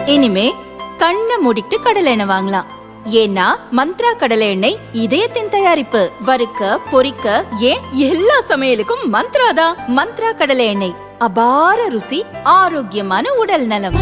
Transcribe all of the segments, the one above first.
இனிமே கண்ணை மூடிட்டு கடலை எண்ணெய் வாங்கலாம். ஏன்னா மந்த்ரா கடலை எண்ணெய் இதயத்தின் தயாரிப்பு. வறுக்க பொரிக்க ஏன் எல்லா சமையலுக்கும் மந்த்ரா தான். மந்த்ரா கடலை எண்ணெய், அபார ருசி, ஆரோக்கியமான உடல் நலம்.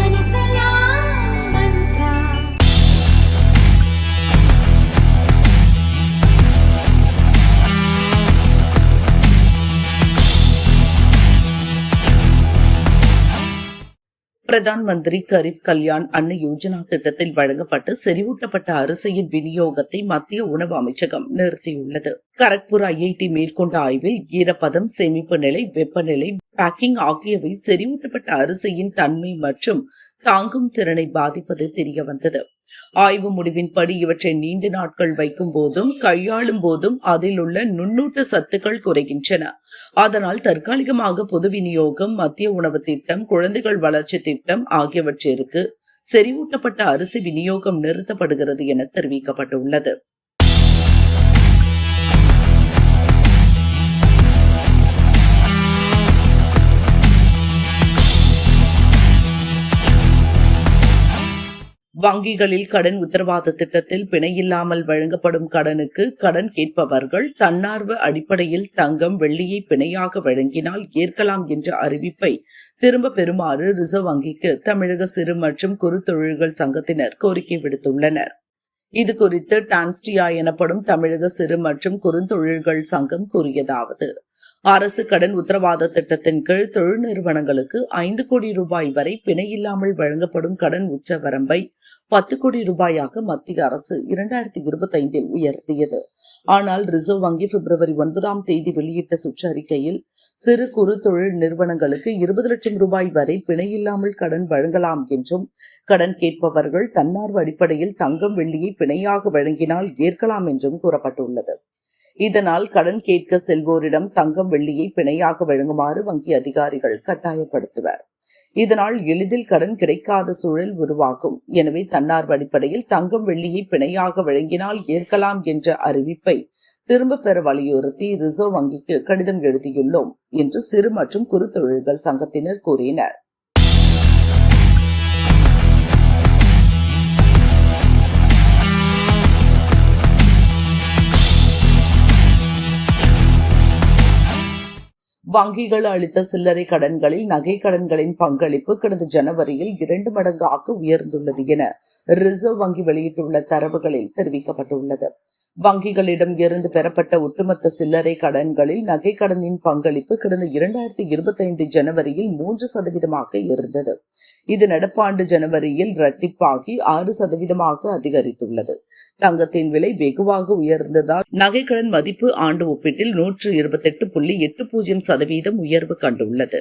பிரதான் மந்திரி கரீப் கல்யாண் அன்ன யோஜனா திட்டத்தில் வழங்கப்பட்டு செறிவூட்டப்பட்ட அரிசியின் விநியோகத்தை மத்திய உணவு அமைச்சகம் நிறுத்தியுள்ளது. கரக்பூர் IIT மேற்கொண்ட ஆய்வில் ஈரப்பதம், சேமிப்பு நிலை, வெப்பநிலை, பேக்கிங் ஆகியவை செறிவூட்டப்பட்ட அரிசியின் தன்மை மற்றும் தாங்கும் திறனை பாதிப்பது தெரியவந்தது. ஆய்வு முடிவின்படி இவற்றை நீண்ட நாட்கள் வைக்கும் போதும் கையாளும் போதும் அதில் உள்ள நுண்ணூட்ட சத்துக்கள் குறைகின்றன. அதனால் தற்காலிகமாக பொது விநியோகம், மத்திய உணவு திட்டம், குழந்தைகள் வளர்ச்சி திட்டம் ஆகியவற்றிற்கு செறிவூட்டப்பட்ட அரிசி விநியோகம் நிறுத்தப்படுகிறது என தெரிவிக்கப்பட்டுள்ளது. வங்கிகளில் கடன் உத்தரவாத திட்டத்தில் பிணையில்லாமல் வழங்கப்படும் கடனுக்கு கடன் கேட்பவர்கள் தன்னார்வ அடிப்படையில் தங்கம், வெள்ளியை பிணையாக வழங்கினால் ஏற்கலாம் என்ற அறிவிப்பை திரும்ப பெறுமாறு ரிசர்வ் வங்கிக்கு தமிழக சிறு மற்றும் குறு தொழில்கள் சங்கத்தினர் கோரிக்கை விடுத்துள்ளனர். இதுகுறித்து டான்ஸ்டியா எனப்படும் தமிழக சிறு மற்றும் குறுந்தொழில்கள் சங்கம் கூறியதாவது: அரசு கடன் உத்தரவாத திட்டத்தின் கீழ் தொழில் நிறுவனங்களுக்கு 5 கோடி ரூபாய் வரை பிணையில்லாமல் வழங்கப்படும் கடன் உச்ச வரம்பை 10 கோடி ரூபாயாக மத்திய அரசு 2025 உயர்த்தியது. ஆனால் ரிசர்வ் வங்கி பிப்ரவரி 9 வெளியிட்ட சுற்றறிக்கையில் சிறு குறு தொழில் நிறுவனங்களுக்கு 20 லட்சம் ரூபாய் வரை பிணையில்லாமல் கடன் வழங்கலாம் என்றும், கடன் கேட்பவர்கள் தன்னார்வ அடிப்படையில் தங்கம், வெள்ளியை பிணையாக வழங்கினால் ஏற்கலாம் என்றும் கூறப்பட்டுள்ளது. இதனால் கடன் கேட்க செல்வோரிடம் தங்கம், வெள்ளியை பிணையாக வழங்குமாறு வங்கி அதிகாரிகள் கட்டாயப்படுத்துவர். இதனால் எளிதில் கடன் கிடைக்காத சூழல் உருவாகும். எனவே தன்னார்வ அடிப்படையில் தங்கம், வெள்ளியை பிணையாக வழங்கினால் ஏற்கலாம் என்ற அறிவிப்பை திரும்ப பெற வலியுறுத்தி ரிசர்வ் வங்கிக்கு கடிதம் எழுதியுள்ளோம் என்று சிறு மற்றும் குறு தொழில்கள் சங்கத்தினர் கூறினர். வங்கிகள் அளித்த சில்லறை கடன்களில் நகை கடன்களின் பங்களிப்பு கடந்த ஜனவரியில் 2 மடங்காக உயர்ந்துள்ளது என ரிசர்வ் வங்கி வெளியிட்டுள்ள தரவுகளில் தெரிவிக்கப்பட்டுள்ளது. வங்கிகளிடம் இருந்து பெறப்பட்ட ஒட்டுமொத்த சில்லறை கடன்களில் நகை கடனின் பங்களிப்பு கடந்த 2025 ஜனவரியில் 3% இருந்தது. இது நடப்பாண்டு ஜனவரியில் இரட்டிப்பாகி 6% அதிகரித்துள்ளது. தங்கத்தின் விலை வெகுவாக உயர்ந்ததால் நகைக்கடன் மதிப்பு ஆண்டு ஒப்பீட்டில் 128.80% உயர்வு கண்டுள்ளது.